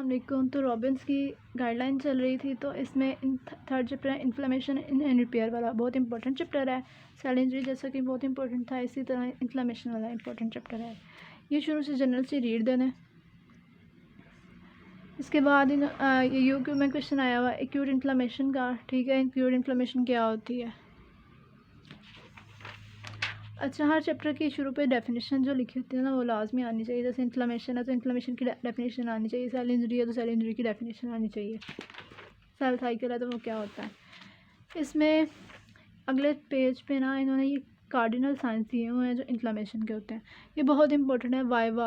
वालेकुम। तो रॉबिन्स की गाइडलाइन चल रही थी, तो इसमें थर्ड चैप्टर है इन्फ्लेमेशन एंड रिपेयर वाला, बहुत इंपॉर्टेंट चैप्टर है। सेल इंजरी जैसा कि बहुत इंपॉर्टेंट था, इसी तरह इन्फ्लेमेशन वाला इंपॉर्टेंट चैप्टर है। ये शुरू से जनरल से रीड देना। इसके बाद ये यूक्यू में क्वेश्चन आया हुआ एक्यूट इन्फ्लेमेशन का। ठीक है, एक्यूट इन्फ्लेमेशन क्या होती है। अच्छा, हर चैप्टर की शुरू पे डेफिनेशन जो लिखी होती है ना, वो लाजमी आनी चाहिए। जैसे इन्फ्लेमेशन है तो इन्फ्लेमेशन की डेफिनेशन आनी चाहिए, सेल इंजरी है तो सेल इंजरी की डेफिनेशन आनी चाहिए, सेल साइकिल है तो वो क्या होता है। इसमें अगले पेज पे ना इन्होंने ये कार्डिनल साइंस दिए हुए हैं जो इन्फ्लेमेशन के होते हैं। ये बहुत इंपॉर्टेंट है, वाइवा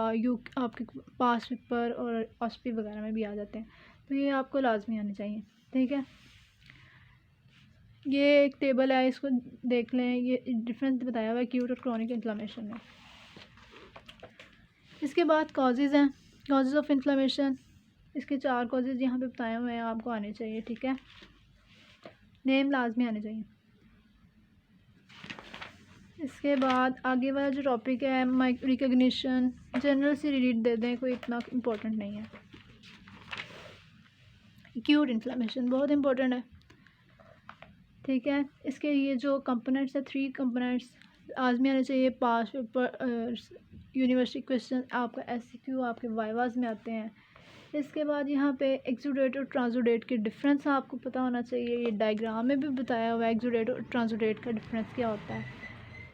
आपके पास पेपर और ऑस्पी वगैरह में भी आ जाते हैं, तो ये आपको लाजमी आनी चाहिए। ठीक है, ये एक टेबल है, इसको देख लें। ये डिफरेंस बताया हुआ है एक्यूट और क्रॉनिक इन्फ्लेमेशन में। इसके बाद कॉजेज़ हैं, कॉजेज़ ऑफ इन्फ्लेमेशन। इसके 4 कॉजेज़ यहाँ पे बताए हुए हैं, आपको आने चाहिए। ठीक है, नेम लाजमी आने चाहिए। इसके बाद आगे वाला जो टॉपिक है रिकग्निशन, जनरल से रीड दे दें, कोई इतना इम्पोर्टेंट नहीं है। एक्यूट इन्फ्लेमेशन बहुत इंपॉर्टेंट है। ठीक है, इसके ये जो कंपोनेंट्स है 3 कंपोनेंट्स लाजमी आने चाहिए। पास पेपर यूनिवर्सिटी क्वेश्चन आपका एससीक्यू आपके वाइवाज में आते हैं। इसके बाद यहाँ पे एक्सुडेट और ट्रांसुडेट के डिफरेंस आपको पता होना चाहिए। ये डायग्राम में भी बताया हुआ है एक्सुडेट और ट्रांसुडेट का डिफरेंस क्या होता है।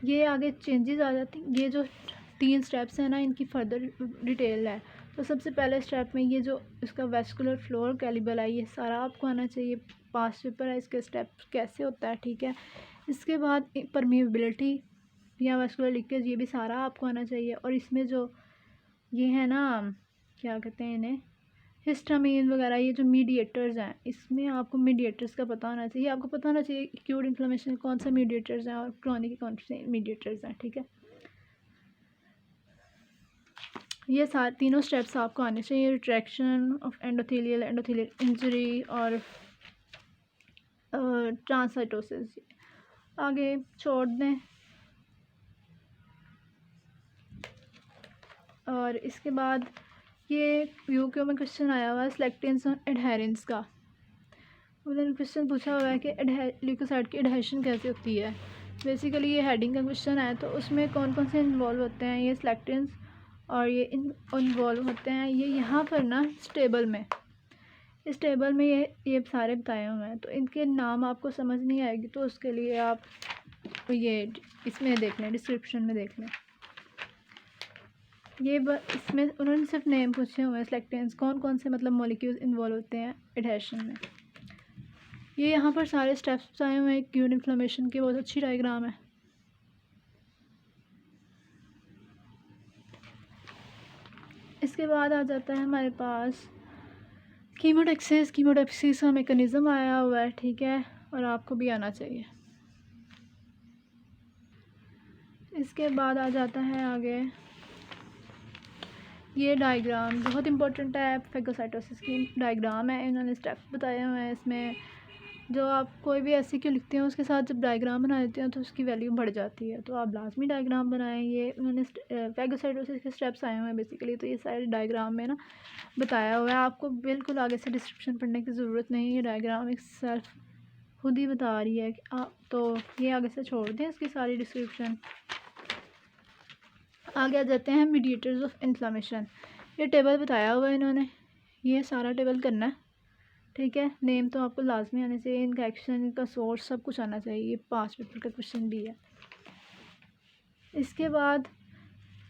ये आगे चेंजेस आ जाती हैं। ये जो 3 स्टेप्स हैं ना, इनकी फर्दर डिटेल है। तो सबसे पहले स्टेप में ये जो इसका वेस्कुलर फ्लोर कैलिबल है, ये सारा आपको आना चाहिए। पास पेपर है, इसके स्टेप कैसे होता है। ठीक है, इसके बाद परमिएबिलिटी या वेस्कुलर लीकेज, ये भी सारा आपको आना चाहिए। और इसमें जो ये है ना, क्या कहते हैं इन्हें, हिस्टामीन वगैरह, ये जो मीडिएटर्स हैं, इसमें आपको मीडिएटर्स का पता होना चाहिए। आपको पता होना चाहिए एक्यूट इन्फ्लेमेशन कौन सा मीडिएटर्स हैं और क्रॉनिक कौन से मीडिएटर्स हैं। ठीक है, ये सारे तीनों स्टेप्स आपको आने चाहिए। रिट्रैक्शन ऑफ एंडोथेलियल इंजरी और ट्रांससाइटोसिस आगे छोड़ दें। और इसके बाद ये यूक्यू में क्वेश्चन आया हुआ है सिलेक्टेंस ऑन एडहेरेंस का। उन्होंने क्वेश्चन पूछा हुआ है कि ल्यूकोसाइड की एडहेशन कैसे होती है। बेसिकली ये हेडिंग का क्वेश्चन है, तो उसमें कौन कौन से इन्वॉल्व होते हैं। ये सिलेक्टेंस और ये इन्वॉल्व होते हैं। ये यहाँ पर ना इस टेबल में ये सारे बताए हुए हैं, तो इनके नाम आपको समझ नहीं आएगी, तो उसके लिए आप ये इसमें देख लें, डिस्क्रिप्शन में देख लें। ये इसमें उन्होंने सिर्फ नेम पूछे हुए हैं, सिलेक्टेंस कौन कौन से मतलब मॉलिक्यूल्स इन्वॉल्व होते हैं एडहेशन में। ये यहाँ पर सारे स्टेप्स आए हुए हैं एक्यूट इन्फ्लेमेशन के, बहुत अच्छी डायग्राम है। इसके बाद आ जाता है हमारे पास कीमोटैक्सिस का मेकनिज़म आया हुआ है। ठीक है, और आपको भी आना चाहिए। इसके बाद आ जाता है आगे ये डायग्राम, बहुत इंपॉर्टेंट है। फेगोसाइटोसिस की डायग्राम है, इन्होंने स्टेप्स बताए हुए हैं। इसमें जो आप कोई भी ऐसी क्यों लिखते हैं, उसके साथ जब डायग्राम बना देते हैं तो उसकी वैल्यू बढ़ जाती है, तो आप लाजमी डायग्राम बनाएं। ये उन्होंने फेगोसाइटोसिस के स्टेप्स आए हुए हैं बेसिकली, तो ये सारे डायग्राम में ना बताया हुआ है। आपको बिल्कुल आगे से डिस्क्रिप्शन पढ़ने की ज़रूरत नहीं है, ये डायग्राम एक सेल्फ खुद ही बता रही है कि आप, तो ये आगे से छोड़ दें इसकी सारी डिस्क्रिप्शन। आगे आ जाते हैं मीडिएटर्स ऑफ इन्फ्लेमेशन। ये टेबल बताया हुआ है इन्होंने, ये सारा टेबल करना है। ठीक है, नेम तो आपको लाजमी आने चाहिए, इनका एक्शन, इनका सोर्स सब कुछ आना चाहिए। ये पास पेपर का क्वेश्चन भी है। इसके बाद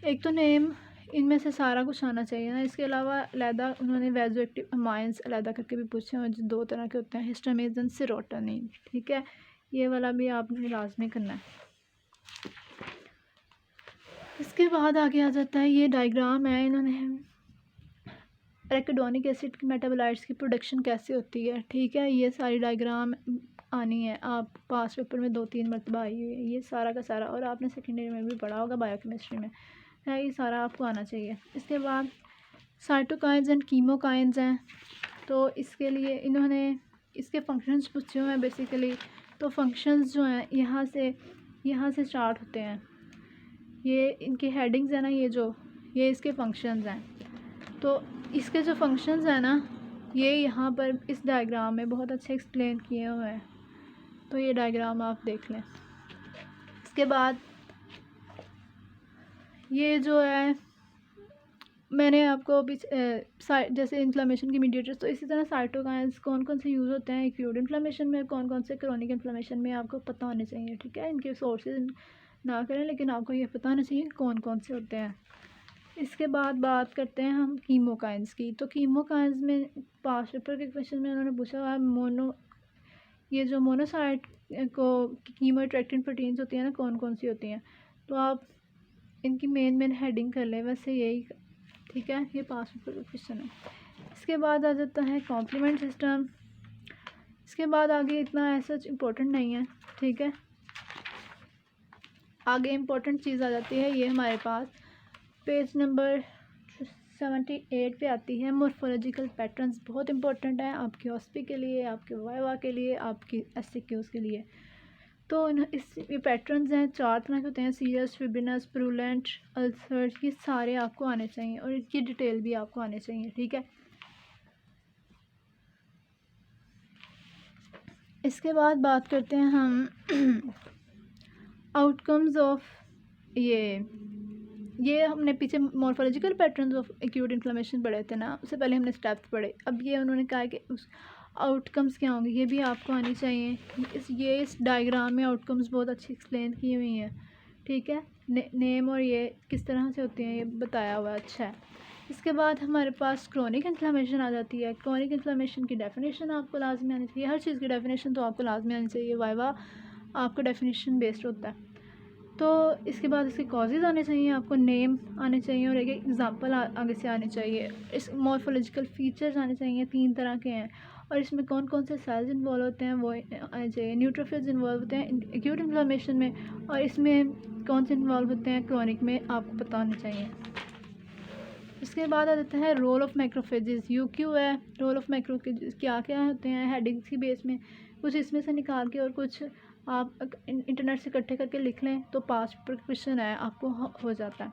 एक तो नेम, इनमें से सारा कुछ आना चाहिए ना। इसके अलावा अलहदा उन्होंने वैजो एक्टिव अमाइंस अलहदा करके भी पूछे हैं, जो 2 तरह के होते हैं, हिस्टामीन्स एंड सेरोटोनिन। ठीक है, ये वाला भी आपने लाजमी करना है। इसके बाद आगे आ जाता है ये डायग्राम है, इन्होंने एराकिडोनिक एसिड के मेटाबोलाइट्स की प्रोडक्शन कैसे होती है। ठीक है, ये सारी डायग्राम आनी है। आप पास पेपर में 2-3 मरतबा आई हुई है ये सारा का सारा, और आपने सेकेंडरी में भी पढ़ा होगा बायोकेमिस्ट्री में है, ये सारा आपको आना चाहिए। इसके बाद साइटोकाइन्स एंड कीमोकाइन्स हैं, तो इसके लिए इन्होंने इसके फंक्शंस पूछे हुए हैं बेसिकली। तो फंक्शंस जो हैं यहाँ से स्टार्ट होते हैं। ये इनकी हेडिंग्स है ना, ये इसके फंक्शंस हैं। तो इसके जो फंक्शंस हैं ना, ये यहाँ पर इस डायग्राम में बहुत अच्छे एक्सप्लेन किए हुए हैं, तो ये डायग्राम आप देख लें। इसके बाद ये जो है मैंने आपको अभी जैसे इन्फ्लेमेशन की मीडिएटर्स, तो इसी तरह साइटोकाइन्स कौन कौन से यूज़ होते हैं एक्यूट इन्फ्लेमेशन में, कौन कौन से क्रोनिक इन्फ्लेमेशन में, आपको पता होने चाहिए, ठीक है। इनके सोर्सेज ना करें, लेकिन आपको ये पता होना चाहिए कौन कौन से होते हैं। इसके बाद बात करते हैं हम कीमोकाइन्स की। तो कीमोकाइन्स में पास्ट पेपर के क्वेश्चन में उन्होंने पूछा हुआ ये जो मोनोसाइट को कीमो अट्रैक्टिव प्रोटीन्स होती हैं ना, कौन कौन सी होती हैं, तो आप इनकी मेन हेडिंग कर लें, वैसे यही, ठीक है। ये पास पेपर का क्वेश्चन है। इसके बाद आ जाता है कॉम्प्लीमेंट सिस्टम। इसके बाद आगे इतना ऐसा इम्पोर्टेंट नहीं है, ठीक है। आगे इम्पोर्टेंट चीज़ आ जाती है, ये हमारे पास पेज नंबर 78 पे आती है मॉर्फोलॉजिकल पैटर्न्स। बहुत इंपॉर्टेंट है आपके ऑस्पी के लिए, आपके वाइवा के लिए, आपकी एससीक्यूज़ के लिए। तो ये पैटर्न्स हैं, 4 तरह के होते हैं, सीरियस, फिब्रिनस, प्रूलेंट, अल्सर, ये सारे आपको आने चाहिए और इनकी डिटेल भी आपको आने चाहिए, ठीक है। इसके बाद बात करते हैं हम आउटकम्स ऑफ ये हमने पीछे morphological patterns of acute inflammation पढ़े थे ना, उससे पहले हमने स्टेप्स पढ़े। अब ये उन्होंने कहा कि उस आउटकम्स क्या होंगे, ये भी आपको आनी चाहिए। इस डायग्राम में आउटकम्स बहुत अच्छी एक्सप्लेन की हुई हैं, ठीक है। नेम और ये किस तरह से होते हैं ये बताया हुआ है, अच्छा है। इसके बाद हमारे पास क्रोनिक इन्फ्लेमेशन आ जाती है। क्रोनिक इन्फ्लेमेशन की डेफिनेशन आपको लाजमी आनी चाहिए, हर चीज़ की डेफिनेशन तो आपको लाजमी आनी चाहिए, वाइवा आपका डेफिनेशन बेस्ड होता है। तो इसके बाद इसके कॉजेज़ आने चाहिए, आपको नेम आने चाहिए और एक एग्जांपल आगे से आने चाहिए। इस मॉर्फोलॉजिकल फीचर्स आने चाहिए, 3 तरह के हैं, और इसमें कौन कौन से सेल्स इन्वॉल्व होते हैं वो आने चाहिए। न्यूट्रोफिल्स इन्वॉल्व होते हैं एक्यूट इन्फ्लेमेशन में, और इसमें कौन से इन्वॉल्व होते हैं क्रोनिक में, आपको पता होना चाहिए। इसके बाद आ जाता है रोल ऑफ मैक्रोफेजेस। यूक्यू है, रोल ऑफ मैक्रोफेजेस क्या क्या होते हैं, हेडिंग्स की बेस में कुछ इसमें से निकाल के और कुछ आप इंटरनेट से इकट्ठे करके लिख लें, तो पास पेपर क्वेश्चन है आपको हो जाता है।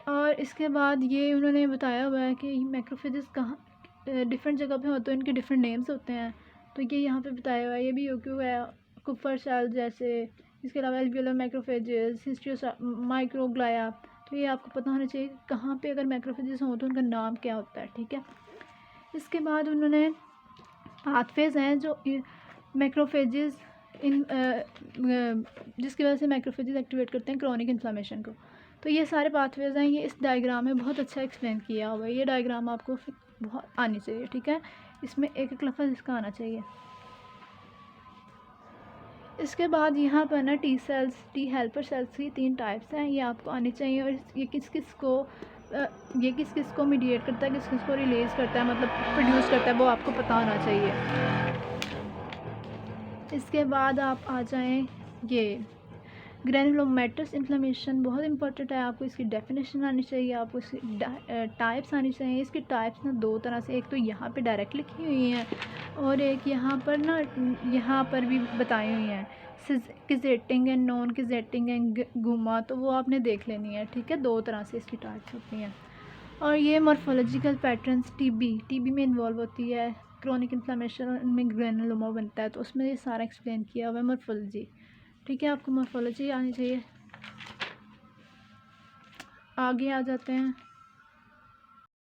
और इसके बाद ये उन्होंने बताया हुआ है कि मैक्रोफेजेस कहाँ डिफरेंट जगह पे होते हैं, इनके डिफरेंट नेम्स होते हैं, तो ये यहाँ पे बताया हुआ है। ये भी यूक्यू है, कुफर सेल जैसे, इसके अलावा एल्वियोलर मैक्रोफेजेस, हिस्ट्रियो माइक्रोग्लाया, तो ये आपको पता होना चाहिए कहाँ पे अगर मैक्रोफेजेस हों तो उनका नाम क्या होता है, ठीक है। इसके बाद उन्होंने पाथवेज हैं जो मैक्रोफेजेस जिसकी वजह से मैक्रोफेजेस एक्टिवेट करते हैं क्रोनिक इन्फ्लेमेशन को। तो ये सारे पाथवेज हैं, ये इस डायग्राम में बहुत अच्छा एक्सप्लेन किया हुआ है। ये डायग्राम आपको बहुत आनी चाहिए, ठीक है। इसमें एक एक लफ्ज़ इसका आना चाहिए। इसके बाद यहाँ पर ना T cells, T helper cells की 3 टाइप्स हैं, ये आपको आनी चाहिए। और ये किस किस को मीडिएट करता है, किस किस को रिलीज़ करता है, मतलब प्रोड्यूस करता है, वो आपको पता होना चाहिए। इसके बाद आप आ जाएं ये ग्रैनुलोमेटस इन्फ्लेमेशन, बहुत इंपॉर्टेंट है, आपको इसकी डेफिनेशन आनी चाहिए, आपको इसकी टाइप्स आनी चाहिए। इसकी टाइप्स ना 2 तरह से, एक तो यहाँ पे डायरेक्ट लिखी हुई हैं और एक यहाँ पर ना यहाँ पर भी बताई हुई हैं, किजेटिंग एंड नॉन किजेटिंग एंड गुमा, तो वो आपने देख लेनी है, ठीक है। 2 तरह से इसकी टाइप्स होती हैं। और ये मॉर्फोलॉजिकल पैटर्न्स टीबी में इन्वॉल्व होती है, क्रोनिक इन्फ्लेमेशन और इनमें ग्रेनुलोमा बनता है, तो उसमें ये सारा एक्सप्लेन किया हुआ है मॉर्फोलॉजी, ठीक है। आपको मॉर्फोलॉजी आनी चाहिए। आगे आ जाते हैं